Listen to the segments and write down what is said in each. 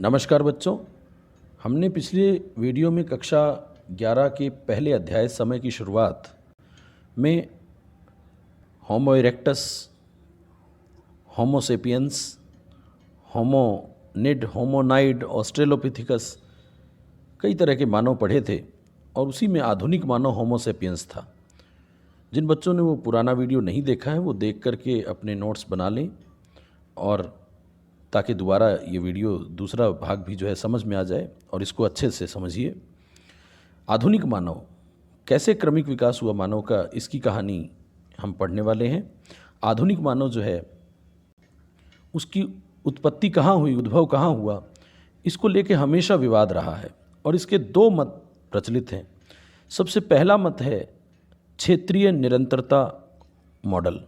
नमस्कार बच्चों। हमने पिछले वीडियो में कक्षा 11 के पहले अध्याय समय की शुरुआत में होमो इरेक्टस, होमो सेपियंस, होमोनिड, होमोनाइड, ऑस्ट्रेलोपिथिकस कई तरह के मानव पढ़े थे और उसी में आधुनिक मानव होमो सेपियंस था। जिन बच्चों ने वो पुराना वीडियो नहीं देखा है वो देख करके अपने नोट्स बना लें और ताकि दोबारा ये वीडियो दूसरा भाग भी जो है समझ में आ जाए और इसको अच्छे से समझिए। आधुनिक मानव कैसे क्रमिक विकास हुआ मानव का, इसकी कहानी हम पढ़ने वाले हैं। आधुनिक मानव जो है उसकी उत्पत्ति कहाँ हुई, उद्भव कहाँ हुआ, इसको लेके हमेशा विवाद रहा है और इसके दो मत प्रचलित हैं। सबसे पहला मत है क्षेत्रीय निरंतरता मॉडल।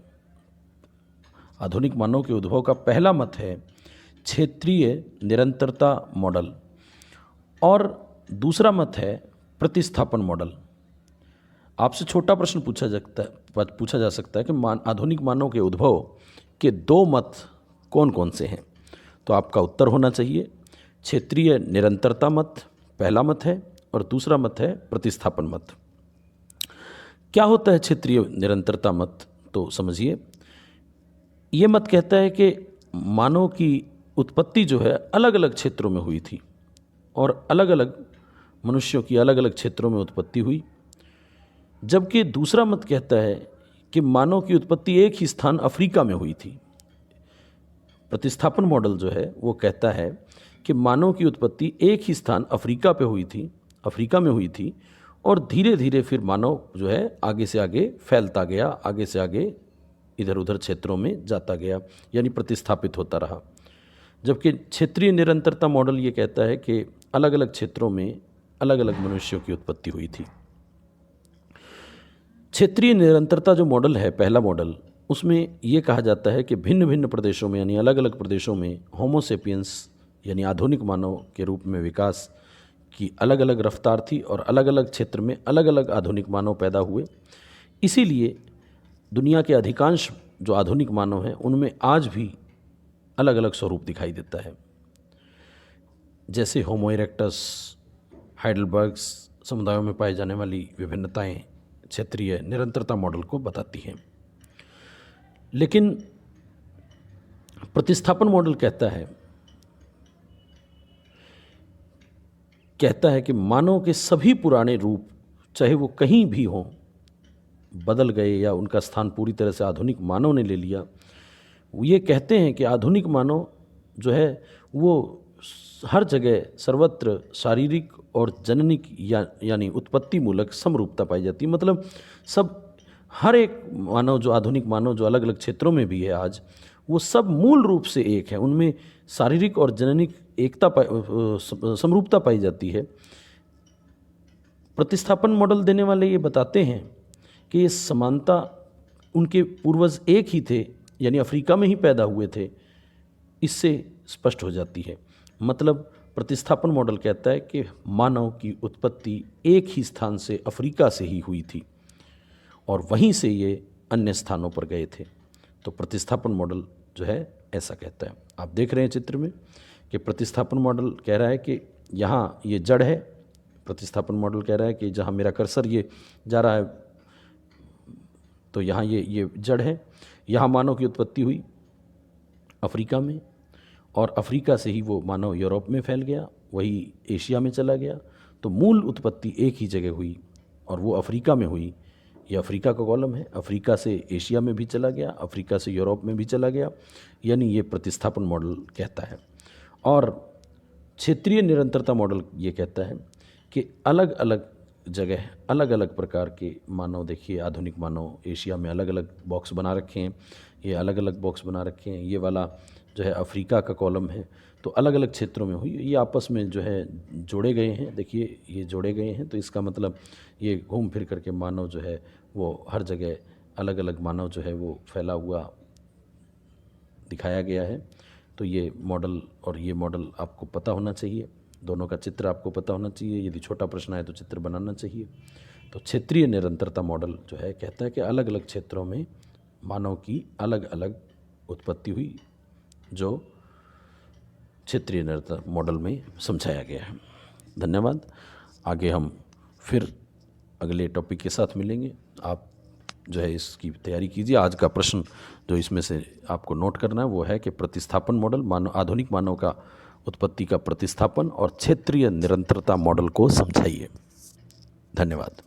आधुनिक मानव के उद्भव का पहला मत है क्षेत्रीय निरंतरता मॉडल और दूसरा मत है प्रतिस्थापन मॉडल। आपसे छोटा प्रश्न पूछा जा सकता है कि आधुनिक मानव के उद्भव के दो मत कौन कौन से हैं, तो आपका उत्तर होना चाहिए क्षेत्रीय निरंतरता मत पहला मत है और दूसरा मत है प्रतिस्थापन मत। क्या होता है क्षेत्रीय निरंतरता मत, तो समझिए। ये मत कहता है कि मानव की उत्पत्ति जो है अलग अलग क्षेत्रों में हुई थी और अलग अलग मनुष्यों की अलग अलग क्षेत्रों में उत्पत्ति हुई, जबकि दूसरा मत कहता है कि मानव की उत्पत्ति एक ही स्थान अफ्रीका में हुई थी। प्रतिस्थापन मॉडल जो है वो कहता है कि मानव की उत्पत्ति एक ही स्थान अफ्रीका में हुई थी और धीरे धीरे फिर मानव जो है आगे से आगे फैलता गया, आगे से आगे इधर उधर क्षेत्रों में जाता गया, यानी प्रतिस्थापित होता रहा। जबकि क्षेत्रीय निरंतरता मॉडल ये कहता है कि अलग अलग क्षेत्रों में अलग अलग मनुष्यों की उत्पत्ति हुई थी। क्षेत्रीय निरंतरता जो मॉडल है, पहला मॉडल, उसमें ये कहा जाता है कि भिन्न भिन्न प्रदेशों में यानी अलग अलग प्रदेशों में होमो सेपियंस यानी आधुनिक मानव के रूप में विकास की अलग अलग रफ्तार थी और अलग अलग क्षेत्र में अलग अलग आधुनिक मानव पैदा हुए। इसीलिए दुनिया के अधिकांश जो आधुनिक मानव हैं उनमें आज भी अलग अलग स्वरूप दिखाई देता है। जैसे होमो इरेक्टस, हाइडेलबर्ग्स समुदायों में पाई जाने वाली विभिन्नताएं क्षेत्रीय निरंतरता मॉडल को बताती हैं। लेकिन प्रतिस्थापन मॉडल कहता है कि मानव के सभी पुराने रूप, चाहे वो कहीं भी हों, बदल गए या उनका स्थान पूरी तरह से आधुनिक मानव ने ले लिया। ये कहते हैं कि आधुनिक मानव जो है वो हर जगह सर्वत्र शारीरिक और जननिक यानी उत्पत्ति मूलक समरूपता पाई जाती है। मतलब हर एक मानव जो आधुनिक मानव जो अलग अलग क्षेत्रों में भी है आज, वो सब मूल रूप से एक है, उनमें शारीरिक और जननिक समरूपता पाई जाती है। प्रतिस्थापन मॉडल देने वाले ये बताते हैं कि ये समानता उनके पूर्वज एक ही थे यानी अफ्रीका में ही पैदा हुए थे, इससे स्पष्ट हो जाती है। मतलब प्रतिस्थापन मॉडल कहता है कि मानव की उत्पत्ति एक ही स्थान से अफ्रीका से ही हुई थी और वहीं से ये अन्य स्थानों पर गए थे। तो प्रतिस्थापन मॉडल जो है ऐसा कहता है। आप देख रहे हैं चित्र में कि प्रतिस्थापन मॉडल कह रहा है कि यहाँ ये जड़ है। प्रतिस्थापन मॉडल कह रहा है कि जहाँ मेरा कर्सर ये जा रहा है तो यहाँ ये जड़ है। यहाँ मानव की उत्पत्ति हुई अफ्रीका में और अफ्रीका से ही वो मानव यूरोप में फैल गया, वही एशिया में चला गया। तो मूल उत्पत्ति एक ही जगह हुई और वो अफ्रीका में हुई। ये अफ्रीका का कॉलम है, अफ्रीका से एशिया में भी चला गया, अफ्रीका से यूरोप में भी चला गया, यानी ये प्रतिस्थापन मॉडल कहता है। और क्षेत्रीय निरंतरता मॉडल ये कहता है कि अलग अलग जगह अलग अलग प्रकार के मानव, देखिए आधुनिक मानव एशिया में अलग अलग बॉक्स बना रखे हैं, ये अलग अलग बॉक्स बना रखे हैं। ये वाला जो है अफ्रीका का कॉलम है, तो अलग अलग क्षेत्रों में हुई, ये आपस में जो है जोड़े गए हैं। देखिए ये जोड़े गए हैं, तो इसका मतलब ये घूम फिर करके मानव जो है वो हर जगह अलग अलग मानव जो है वो फैला हुआ दिखाया गया है। तो ये मॉडल और ये मॉडल आपको पता होना चाहिए, दोनों का चित्र आपको पता होना चाहिए। यदि छोटा प्रश्न आए तो चित्र बनाना चाहिए। तो क्षेत्रीय निरंतरता मॉडल जो है कहता है कि अलग अलग क्षेत्रों में मानव की अलग अलग उत्पत्ति हुई जो क्षेत्रीय निरंतरता मॉडल में समझाया गया है। धन्यवाद। आगे हम फिर अगले टॉपिक के साथ मिलेंगे। आप जो है इसकी तैयारी कीजिए। आज का प्रश्न जो इसमें से आपको नोट करना है वो है कि प्रतिस्थापन मॉडल, आधुनिक मानव का उत्पत्ति का प्रतिस्थापन और क्षेत्रीय निरंतरता मॉडल को समझाइए। धन्यवाद।